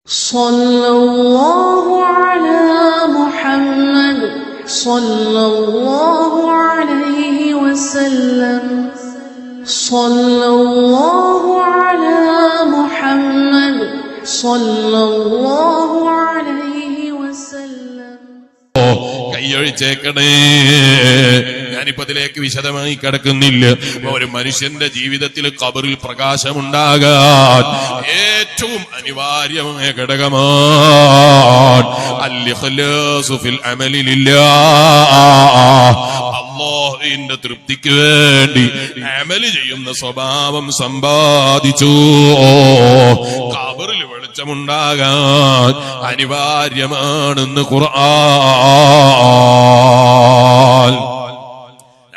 സല്ലല്ലാഹു അലാ മുഹമ്മദ് സല്ലല്ലാഹു അലൈഹി വസല്ലം. സല്ലല്ലാഹു അലാ മുഹമ്മദ് സല്ലല്ലാഹു അലൈഹി വസല്ലം. കൈയൊഴിച്ചേക്കണേ. ഞാനിപ്പോ അതിലേക്ക് വിശദമായി കിടക്കുന്നില്ല. ഒരു മനുഷ്യന്റെ ജീവിതത്തിൽ ഖബറിൽ പ്രകാശമുണ്ടാകാൻ ഏറ്റവും അനിവാര്യമായ ഘടകമാണ് അൽ-ഇഖ്ലാസു ഫിൽ അമലി ലില്ലാഹ്. അല്ലാഹുവിന്റെ തൃപ്തിക്ക് വേണ്ടി അമല് ചെയ്യുന്ന സ്വഭാവം സമ്പാദിച്ചു. ഖബറിൽ വെളിച്ചമുണ്ടാകാൻ അനിവാര്യമാണെന്ന് ഖുർആൻ.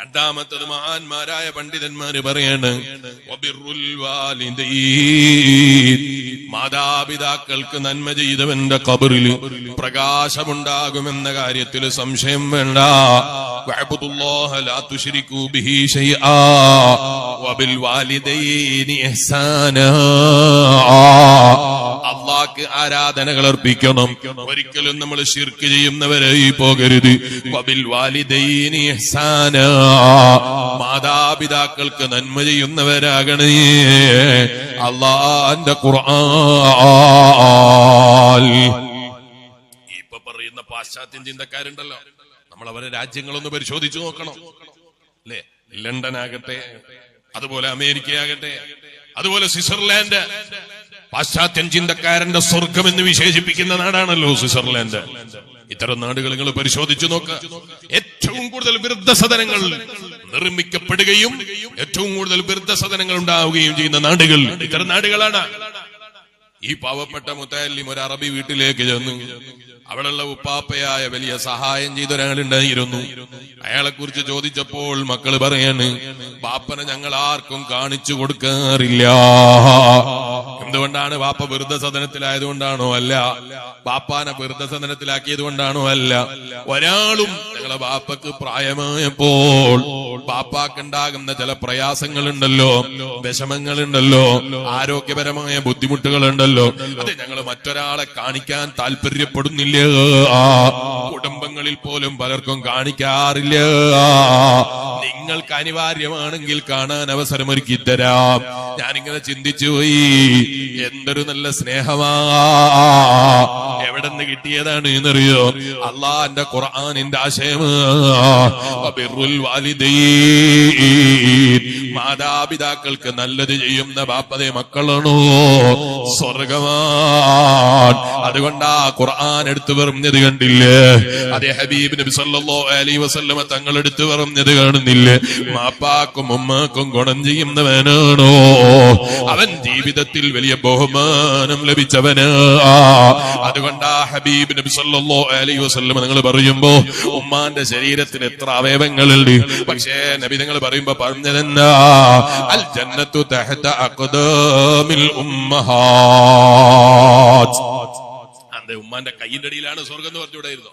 രണ്ടാമത്തത് മഹാന്മാരായ പണ്ഡിതന്മാര് പറയാണ് വബിറുൽ വാലിദൈൻ. മാതാപിതാക്കൾക്ക് നന്മ ചെയ്തവന്റെ ഖബറിൽ പ്രകാശമുണ്ടാകുമെന്ന കാര്യത്തിൽ സംശയം വേണ്ട. വഅബ്ദുല്ലാഹ ലാ തുശ്രികൂ ബിഹി ശൈആ വബിൽ വാലിദൈനി ഇഹ്സാനാ. അല്ലാഹുവിന് ആരാധനകൾ അർപ്പിക്കണം. ഒരിക്കലും നമ്മൾ ശിർക്ക് ചെയ്യുന്നവരായി പോകരുത്. വബിൽ വാലിദൈനി ഇഹ്സാനാ. മാതാപിതാക്കൾക്ക് നന്മ ചെയ്യുന്നവരാകണേ. അല്ലാഹുവിന്റെ ഖുർആൻ. ഇപ്പൊ പറയുന്ന പാശ്ചാത്യ ചിന്തക്കാരുണ്ടല്ലോ, നമ്മൾ അവരെ രാജ്യങ്ങളൊന്ന് പരിശോധിച്ചു നോക്കണം അല്ലേ. ലണ്ടൻ ആകട്ടെ, അതുപോലെ അമേരിക്ക ആകട്ടെ, അതുപോലെ സ്വിറ്റ്സർലാൻഡ്. പാശ്ചാത്യൻ ചിന്തക്കാരന്റെ സ്വർഗം എന്ന് വിശേഷിപ്പിക്കുന്ന നാടാണല്ലോ സ്വിറ്റ്സർലാൻഡ്. ഇത്തരം നാടുകൾ നിങ്ങൾ പരിശോധിച്ചു നോക്കുക. ഏറ്റവും കൂടുതൽ വൃദ്ധസദനങ്ങൾ നിർമ്മിക്കപ്പെടുകയും ഏറ്റവും കൂടുതൽ വൃദ്ധസദനങ്ങൾ ഉണ്ടാവുകയും ചെയ്യുന്ന നാടുകൾ ഇത്തരം നാടുകളാണ്. ഈ പാവപ്പെട്ട മുത്തല്ലിം ഒരു അറബി വീട്ടിലേക്ക് ചെന്നു. അവിടെയുള്ള ഉപ്പാപ്പയായ വലിയ സഹായം ചെയ്ത ഒരാളുണ്ടായിരുന്നു. അയാളെ കുറിച്ച് ചോദിച്ചപ്പോൾ മക്കള് പറയാണ്, ബാപ്പനെ ഞങ്ങൾ ആർക്കും കാണിച്ചു കൊടുക്കാറില്ല. എന്തുകൊണ്ടാണ്? ബാപ്പ വൃദ്ധസദനത്തിലായതുകൊണ്ടാണോ? അല്ല. ബാപ്പാനെ വൃദ്ധസദനത്തിലാക്കിയത് കൊണ്ടാണോ? അല്ല. ഒരാളും ഞങ്ങളെ ബാപ്പക്ക് പ്രായമായപ്പോൾ ബാപ്പാക്കുണ്ടാകുന്ന ചില പ്രയാസങ്ങളുണ്ടല്ലോ, വിഷമങ്ങളുണ്ടല്ലോ, ആരോഗ്യപരമായ ബുദ്ധിമുട്ടുകളുണ്ടല്ലോ, അത് ഞങ്ങൾ മറ്റൊരാളെ കാണിക്കാൻ താല്പര്യപ്പെടുന്നില്ല. കുടുംബങ്ങളിൽ പോലും പലർക്കും കാണിക്കാറില്ല. നിങ്ങൾക്ക് അനിവാര്യമാണെങ്കിൽ കാണാൻ അവസരമൊരുക്കി തരാം. ഞാനിങ്ങനെ ചിന്തിച്ചു പോയി, എന്തൊരു നല്ല സ്നേഹമാ. എവിടെ നിന്ന് കിട്ടിയതാണ് എന്നറിയോ? അള്ളാന്റെ ഖുർആനിന്റെ ആശയമാ. വബിറുൽ വാലിദൈൻ. മാതാപിതാക്കൾക്ക് നല്ലത് ചെയ്യുന്ന ബാപ്പതേ മക്കളാണോ സ്വർഗമാണ്. അതുകൊണ്ടാ ഖുർആൻ എടുത്തു പറഞ്ഞത് കണ്ടില്ലേ? അതേ ഹബീബ് നബി സല്ലല്ലാഹു അലൈഹി വസല്ലമ തങ്ങൾ എടുത്തു പറഞ്ഞത് കാണുന്നില്ലേ? മാപ്പാക്കും ഉമ്മാക്കും ഗുണം ചെയ്യുന്നവനാണോ അവൻ ജീവിതത്തിൽ വലിയ ബഹുമാനം ലഭിച്ചവനാ. അതുകൊണ്ടാ ഹബീബ് നബി സല്ലല്ലാഹു അലൈഹി വസല്ലമ നിങ്ങൾ പറയുമ്പോ ഉമ്മാന്റെ ശരീരത്തിൽ എത്ര അവയവങ്ങളുണ്ട്, പക്ഷേ നബി നിങ്ങൾ പറയുമ്പോ പറഞ്ഞതെന്നാ? അൽ ജന്നത്തു തഹത അഖ്ദാമിൽ ഉമ്മഹാത്ത്. അതെ, ഉമ്മാന്റെ കൈയിന്റെ അടിയിലാണ് സ്വർഗം എന്ന് പറഞ്ഞുകൂടായിരുന്നോ?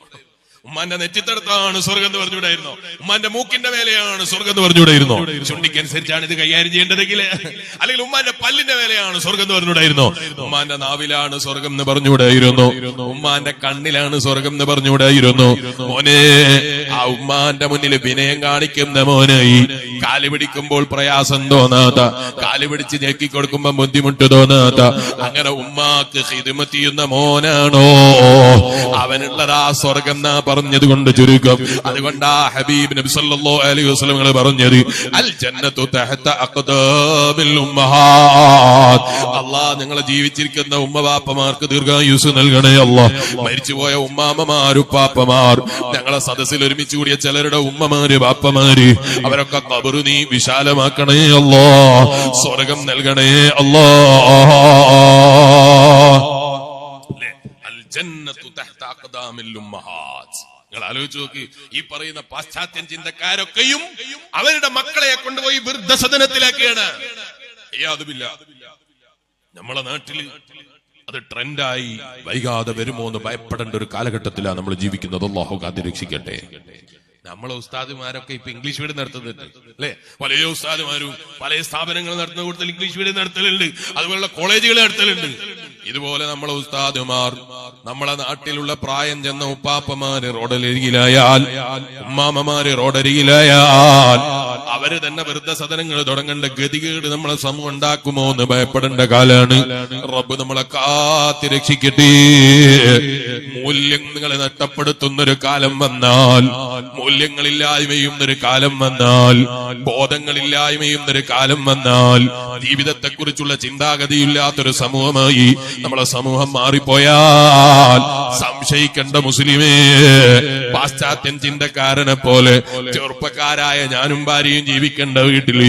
ഉമ്മാന്റെ നെറ്റിത്തടത്താണ് സ്വർഗം എന്ന് പറഞ്ഞുകൂടായിരുന്നോ? ഉമ്മാന്റെ മൂക്കിന്റെ മേലെയാണ് സ്വർഗം എന്ന് പറഞ്ഞുകൂടായിരുന്നോ? ചുണ്ടിക്കനുസരിച്ചാണ് ഇത് കൈകാര്യം ചെയ്യേണ്ടതെങ്കിൽ. അല്ലെങ്കിൽ ഉമ്മാന്റെ പല്ലിന്റെ മേലെയാണ് സ്വർഗം എന്ന് പറഞ്ഞുകൂടായിരുന്നോ? ഉമ്മാന്റെ നാവിലാണ് സ്വർഗം എന്ന് പറഞ്ഞുകൂടായിരുന്നു? ഉമ്മാന്റെ കണ്ണിലാണ് സ്വർഗം എന്ന് പറഞ്ഞുകൂടായിരുന്നു? മോനെ, ആ ഉമ്മാന്റെ മുന്നിൽ വിനയം കാണിക്കുന്ന മോനായി, കാല് പിടിക്കുമ്പോൾ പ്രയാസം തോന്നാത്ത, കാല് പിടിച്ച് ഞെക്കി കൊടുക്കുമ്പോ ബുദ്ധിമുട്ട് തോന്നാത്ത, അങ്ങനെ ഉമ്മാക്ക് ഖിദ്മത്ത് ചെയ്യുന്ന മോനാണോ അവനുള്ളതാ സ്വർഗം എന്നാ പറഞ്ഞത് കൊണ്ട് ചുരുക്കം. അതുകൊണ്ടാ ഹബീബ് നബി സല്ലല്ലാഹു അലൈഹി വസല്ലം പറഞ്ഞത് അൽ ജന്നത്തു തഹത അഖ്ദാമിൽ ഉമ്മഹാത്ത്. അല്ലാഹ് ഞങ്ങളെ ജീവിച്ചിരിക്കുന്ന ഉമ്മവാപ്പമാർക്ക് ദീർഘായുസ് നൽകണേ. അല്ലാഹ് മരിച്ചുപോയ ഉമ്മാമ്മമാർ, ഉപ്പാപ്പമാർ, ഞങ്ങളെ സദസ്സിൽ ഒരുമിച്ച് കൂടിയ ചിലരുടെ ഉമ്മമാര്, ബാപ്പമാര്, അവരൊക്കെ ഖബർ നീ വിശാലമാക്കണേ. അല്ലാഹ് സ്വർഗം നൽകണേ. അല്ലാഹ് അൽ ജന്നത്തു തഹത അഖ്ദാമിൽ ഉമ്മഹാത്ത്. നിങ്ങൾ ആലോചിച്ച് നോക്കി, ഈ പറയുന്ന പാശ്ചാത്യൻ ചിന്തക്കാരൊക്കെയും അവരുടെ മക്കളെ കൊണ്ടുപോയി വൃദ്ധസദനത്തിലാക്കിയാണ്. നമ്മളെ നാട്ടില് അത് ട്രെൻഡായി വൈകാതെ വരുമോ എന്ന് ഭയപ്പെടേണ്ട ഒരു കാലഘട്ടത്തിലാണ് നമ്മൾ ജീവിക്കുന്നത്. അല്ലാഹു കാത്ത് രക്ഷിക്കട്ടെ. നമ്മളെ ഉസ്താദുമാരൊക്കെ ഇപ്പൊ ഇംഗ്ലീഷ് മീഡിയം നടത്തുന്നുണ്ട് അല്ലെ? പല ഉസ്താദുമാരും പല സ്ഥാപനങ്ങൾ നടത്തുന്ന കൂടുതൽ ഇംഗ്ലീഷ് മീഡിയം നടത്തലുണ്ട്, അതുപോലുള്ള കോളേജുകൾ നടത്തലുണ്ട്. ഇതുപോലെ നമ്മളെ ഉസ്താദുമാർ നമ്മളെ നാട്ടിലുള്ള പ്രായം ചെന്ന ഉപ്പാപ്പമാര് റോഡരികിലായാൽ, ഉമ്മാമ്മമാര് റോഡരികിലായാൽ അവര് തന്നെ വൃദ്ധസദനങ്ങൾ തുടങ്ങേണ്ട ഗതികേട് നമ്മളെ സമൂഹം ഉണ്ടാക്കുമോ എന്ന് ഭയപ്പെടേണ്ട കാലാണ്. റബ്ബ് നമ്മളെ കാത്തി രക്ഷിക്കട്ടെ. മൂല്യങ്ങളെ നഷ്ടപ്പെടുത്തുന്നൊരു കാലം വന്നാൽ, മൂല്യങ്ങളില്ലായ്മയുന്നൊരു കാലം വന്നാൽ, ബോധങ്ങളില്ലായ്മയുന്നൊരു കാലം വന്നാൽ, ജീവിതത്തെക്കുറിച്ചുള്ള ചിന്താഗതിയില്ലാത്തൊരു സമൂഹമായി നമ്മളെ സമൂഹം മാറിപ്പോയാൽ സംശയിക്കേണ്ട മുസ്ലിമേ, പാശ്ചാത്യൻ ചിന്തക്കാരനെ പോലെ ചെറുപ്പക്കാരായ ഞാനും ഭാര്യയും ജീവിക്കേണ്ട വീട്ടില്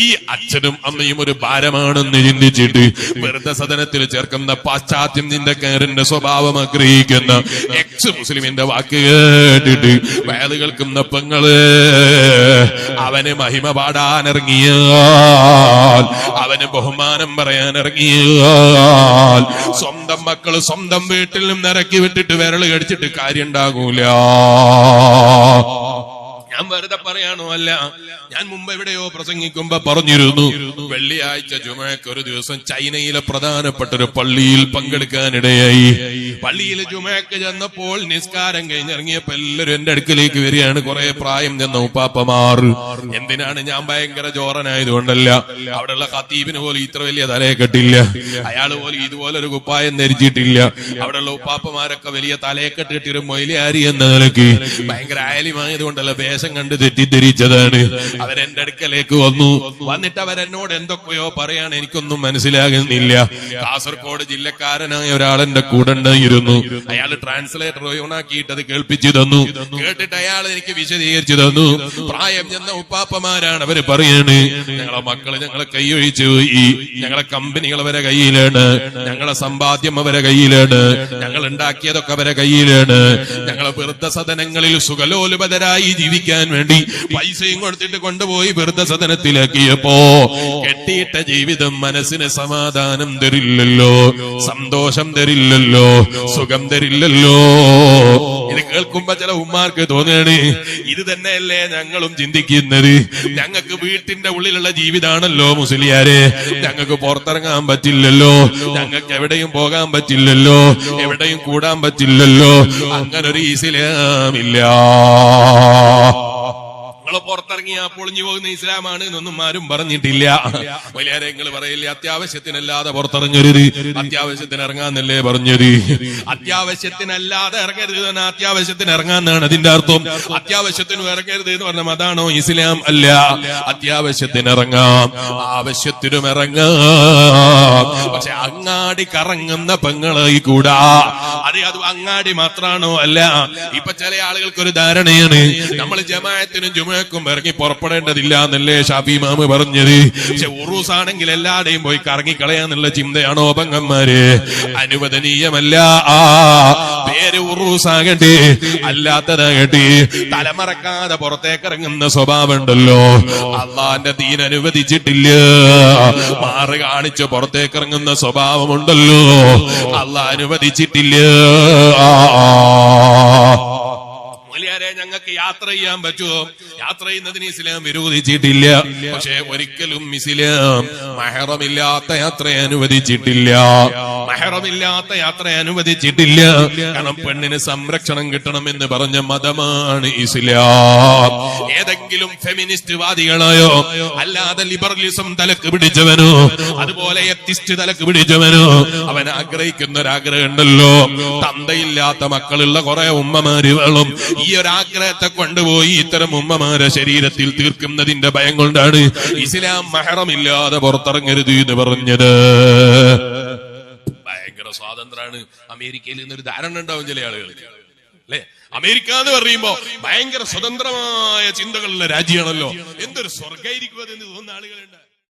ഈ അച്ഛനും അമ്മയും ഒരു ഭാരമാണെന്ന് ചിന്തിച്ചിട്ട് വെറുതെ സദനത്തിൽ ചേർക്കുന്ന പാശ്ചാത്യൻ ചിന്തക്കാരന്റെ സ്വഭാവം ആഗ്രഹിക്കുന്ന എക്സ് മുസ്ലിമിന്റെ വാക്ക് കേട്ടിട്ട് വയല് കേൾക്കുന്ന പെങ്ങള് അവന് മഹിമ പാടാനിറങ്ങിയാൽ, അവന് ബഹുമാനം പറയാനിറങ്ങിയാൽ സ്വന്തം മക്കള് സ്വന്തം വീട്ടിൽ നിന്ന് ഇറക്കി വിട്ടിട്ട് വിരല് കടിച്ചിട്ട് കാര്യം ഉണ്ടാകൂല. ഞാൻ വെറുതെ പറയാണോ? അല്ല, ഞാൻ മുമ്പ് എവിടെയോ പ്രസംഗിക്കുമ്പോ പറഞ്ഞിരുന്നു, വെള്ളിയാഴ്ച ജുമയ്ക്ക് ഒരു ദിവസം ചൈനയിലെ പ്രധാനപ്പെട്ട ഒരു പള്ളിയിൽ പങ്കെടുക്കാനിടയായി. പള്ളിയിൽ ജുമയ്ക്ക് ചെന്നപ്പോൾ നിസ്കാരം കഴിഞ്ഞിറങ്ങിയപ്പോ എല്ലാവരും എന്റെ അടുക്കലേക്ക് വരികയാണ്. കുറെ പ്രായം ചെന്ന ഉപ്പാപ്പമാർ. എന്തിനാണ്? ഞാൻ ഭയങ്കര ജോറനായതുകൊണ്ടല്ല, അവിടെയുള്ള ഖത്തീബിന് പോലും ഇത്ര വലിയ തലയെ കെട്ടില്ല, അയാൾ പോലും ഇതുപോലെ ഒരു കുപ്പായം ധരിച്ചിട്ടില്ല. അവിടെയുള്ള ഉപ്പാപ്പമാരൊക്കെ വലിയ തലയെ കെട്ടിട്ടൊരു മൊയിലാരി എന്ന നിലയ്ക്ക് ഭയങ്കര ആയാലിമായതുകൊണ്ടല്ല, വേഷം കണ്ട് തെറ്റിദ്ധരിച്ചതാണ്. അവരെന്റെ അടുക്കലേക്ക് വന്നിട്ട് അവരെന്നോട് എന്തൊക്കെയോ പറയാണ്, എനിക്കൊന്നും മനസ്സിലാകുന്നില്ല. കാസർഗോഡ് ജില്ലക്കാരനായ ഒരാൾ എന്റെ കൂടെ ഉണ്ടായിരുന്നു. അയാൾ ട്രാൻസ്ലേറ്റർ ഓണാക്കിയിട്ട് അത് കേൾപ്പിച്ചു തന്നു. കേട്ടിട്ട് അയാൾ എനിക്ക് വിശദീകരിച്ചു തന്നു. പ്രായം ചെന്ന ഉപ്പാപ്പമാരാണ്. അവര് പറയാണ്, ഞങ്ങളെ മക്കള് ഞങ്ങളെ കൈയൊഴിച്ചു പോയി, ഞങ്ങളെ കമ്പനികൾ അവരെ കയ്യിലാണ്, ഞങ്ങളെ സമ്പാദ്യം അവരെ കയ്യിലാണ്, ഞങ്ങൾ ഉണ്ടാക്കിയതൊക്കെ അവരെ കയ്യിലാണ്. ഞങ്ങളെ വൃദ്ധസദനങ്ങളിൽ സുഖലോലുപതരായി ജീവിക്കാൻ വേണ്ടി പൈസയും കൊടുത്തിട്ട് കൊണ്ടുപോയി വൃദ്ധസദനത്തിലാക്കിയപ്പോ കെട്ടിയിട്ട ജീവിതം മനസ്സിന് സമാധാനം തരില്ലല്ലോ, സന്തോഷം തരില്ലല്ലോ, സുഖം തരില്ലല്ലോ. ഇത് കേൾക്കുമ്പോ ചില ഉമ്മാർക്ക് തോന്നുകയാണ്, ഇത് തന്നെയല്ലേ ഞങ്ങളും ചിന്തിക്കുന്നത്. ഞങ്ങൾക്ക് വീട്ടിന്റെ ഉള്ളിലുള്ള ജീവിതാണല്ലോ മുസ്ലിയാരെ, ഞങ്ങൾക്ക് പുറത്തിറങ്ങാൻ പറ്റില്ലല്ലോ, ഞങ്ങൾക്ക് എവിടെയും പോകാൻ പറ്റില്ലല്ലോ, എവിടെയും കൂടാൻ പറ്റില്ലല്ലോ. അങ്ങനൊരു ഇസ്ലാമില്ല. പുറത്തിറങ്ങിയാ പൊളിഞ്ഞു പോകുന്ന ഇസ്ലാമാണ് എന്നൊന്നും ആരും പറഞ്ഞിട്ടില്ല. വലിയ നിങ്ങൾ പറയില്ലേ, അത്യാവശ്യത്തിനല്ലാതെ പുറത്തിറങ്ങരുത്, അത്യാവശ്യത്തിന് ഇറങ്ങാന്നല്ലേ പറഞ്ഞത്. അത്യാവശ്യത്തിനല്ലാതെ ഇറങ്ങരുത് എന്നാ അത്യാവശ്യത്തിന് ഇറങ്ങാന്നാണ് അതിന്റെ അർത്ഥം. അത്യാവശ്യത്തിന് ഇറങ്ങരുത് എന്ന് പറഞ്ഞാൽ അതാണോ ഇസ്ലാം? അല്ല. അത്യാവശ്യത്തിന് ഇറങ്ങാം, ആവശ്യത്തിനും ഇറങ്ങാം. പക്ഷെ അങ്ങാടി കറങ്ങുന്ന പെങ്ങളായി കൂടാ. അത് അങ്ങാടി മാത്രാണോ? അല്ല. ഇപ്പൊ ചില ആളുകൾക്ക് ഒരു ധാരണയാണ്, നമ്മൾ ജമാഅത്തിനും ജുമ ഇറങ്ങി പുറപ്പെടേണ്ടതില്ല എന്നല്ലേ ഷാഫി ഇമാം പറഞ്ഞത്. പക്ഷെ ഉറൂസ് ആണെങ്കിൽ എല്ലാടെയും പോയി കറങ്ങിക്കളയാന്നുള്ള ചിന്തയാണോ പെങ്ങന്മാര്? അനുവദനീയമല്ല. പേര് ഉറൂസ് ആകട്ടെ അല്ലാത്തതാകട്ടെ, തലമറക്കാതെ പുറത്തേക്ക് ഇറങ്ങുന്ന സ്വഭാവം ഉണ്ടല്ലോ, അള്ളാന്റെ ദീൻ അനുവദിച്ചിട്ടില്ല. മാറ് കാണിച്ച് പുറത്തേക്ക് ഇറങ്ങുന്ന സ്വഭാവമുണ്ടല്ലോ, അള്ളാഹ് അനുവദിച്ചിട്ടില്ല. ഞങ്ങൾക്ക് യാത്ര ചെയ്യാൻ പറ്റുമോ? യാത്ര ചെയ്യുന്നതിന് ഇസ്ലാം വിരോധിച്ചിട്ടില്ല. പക്ഷെ ഒരിക്കലും ഇസ്ലാം മഹറമില്ലാത്ത യാത്ര അനുവദിച്ചിട്ടില്ല. മഹറമില്ലാത്ത യാത്ര അനുവദിച്ചിട്ടില്ല. കാരണം പെണ്ണിന് സംരക്ഷണം കിട്ടണമെന്ന് പറഞ്ഞ മതമാണ് ഇസ്ലാം. ഏതെങ്കിലും ഫെമിനിസ്റ്റ് വാദികളായോ, അല്ലാതെ ലിബറലിസം തലക്ക് പിടിച്ചവനോ, അതുപോലെ എത്തിസ്റ്റ് തലക്ക് പിടിച്ചവനോ, അവൻ ആഗ്രഹിക്കുന്ന ഒരാഗ്രഹം ഉണ്ടല്ലോ, തന്തയില്ലാത്ത മക്കളുള്ള കുറെ ഉമ്മമാര് വേണം. ഈ ഒരാഗ്രഹത്തെ കൊണ്ടുപോയി ഇത്തരം ഉമ്മമാരെ ശരീരത്തിൽ തീർക്കുന്നതിന്റെ ഭയം കൊണ്ടാണ് ഇസ്ലാം മഹറമില്ലാതെ പുറത്തിറങ്ങരുത് എന്ന് പറഞ്ഞത്. ഭയങ്കര സ്വാതന്ത്ര്യമാണ് അമേരിക്കയിൽ നിന്നൊരു ധാരണ ഉണ്ടാവും ചില ആളുകൾക്ക്, അല്ലെ? അമേരിക്ക എന്ന് പറയുമ്പോ ഭയങ്കര സ്വതന്ത്രമായ ചിന്തകളുള്ള രാജ്യമാണല്ലോ, എന്തൊരു സ്വർഗായിരിക്കും അതെന്ന് തോന്നുന്ന ആളുകളുണ്ട്.